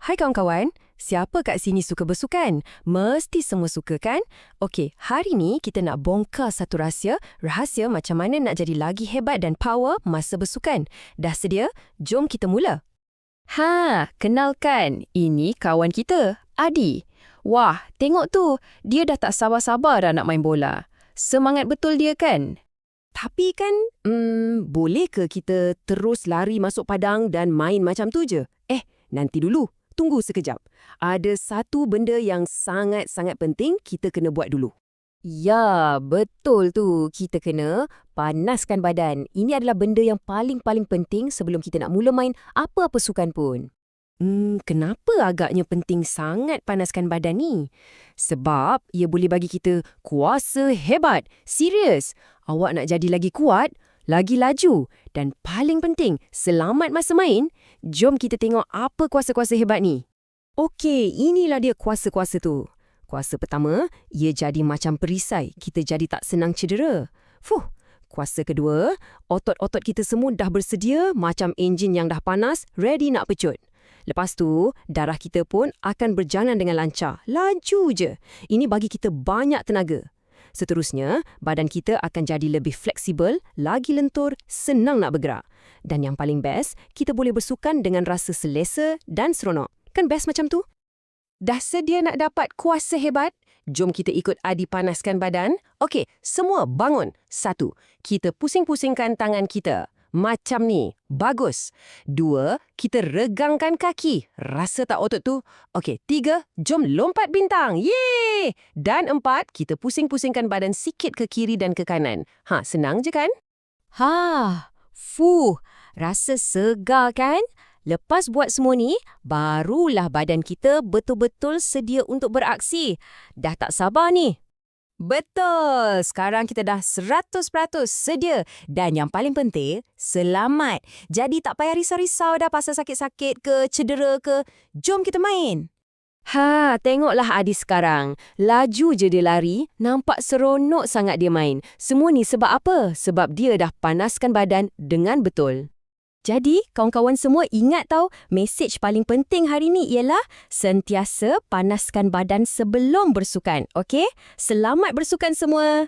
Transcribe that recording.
Hai kawan-kawan, siapa kat sini suka bersukan? Mesti semua suka kan? Okey, hari ni kita nak bongkar satu rahsia macam mana nak jadi lagi hebat dan power masa bersukan. Dah sedia? Jom kita mula. Kenalkan, ini kawan kita, Adi. Wah, tengok tu, dia dah tak sabar-sabar dah nak main bola. Semangat betul dia kan? Tapi kan, boleh ke kita terus lari masuk padang dan main macam tu je? Nanti dulu. Tunggu sekejap. Ada satu benda yang sangat-sangat penting kita kena buat dulu. Ya, betul tu. Kita kena panaskan badan. Ini adalah benda yang paling-paling penting sebelum kita nak mula main apa-apa sukan pun. Kenapa agaknya penting sangat panaskan badan ni? Sebab ia boleh bagi kita kuasa hebat. Serius. Awak nak jadi lagi kuat, lagi laju dan paling penting, selamat masa main. Jom kita tengok apa kuasa-kuasa hebat ni. Okey, inilah dia kuasa-kuasa tu. Kuasa pertama, ia jadi macam perisai. Kita jadi tak senang cedera. Kuasa kedua, otot-otot kita semua dah bersedia macam enjin yang dah panas, ready nak pecut. Lepas tu, darah kita pun akan berjalan dengan lancar. Laju je. Ini bagi kita banyak tenaga. Seterusnya, badan kita akan jadi lebih fleksibel, lagi lentur, senang nak bergerak. Dan yang paling best, kita boleh bersukan dengan rasa selesa dan seronok. Kan best macam tu? Dah sedia nak dapat kuasa hebat? Jom kita ikut Adi panaskan badan. Okey, semua bangun. 1. Kita pusing-pusingkan tangan kita. Macam ni. Bagus. 2. Kita regangkan kaki. Rasa tak otot tu? Okey, 3. Jom lompat bintang. Yeay! Dan 4. Kita pusing-pusingkan badan sikit ke kiri dan ke kanan. Senang je kan? Rasa segar kan? Lepas buat semua ni, barulah badan kita betul-betul sedia untuk beraksi. Dah tak sabar ni. Betul! Sekarang kita dah 100% sedia. Dan yang paling penting, selamat. Jadi tak payah risau-risau dah pasal sakit-sakit ke, cedera ke. Jom kita main. Tengoklah Adi sekarang. Laju je dia lari, nampak seronok sangat dia main. Semua ni sebab apa? Sebab dia dah panaskan badan dengan betul. Jadi, kawan-kawan semua ingat tahu, mesej paling penting hari ni ialah sentiasa panaskan badan sebelum bersukan. Okey? Selamat bersukan semua!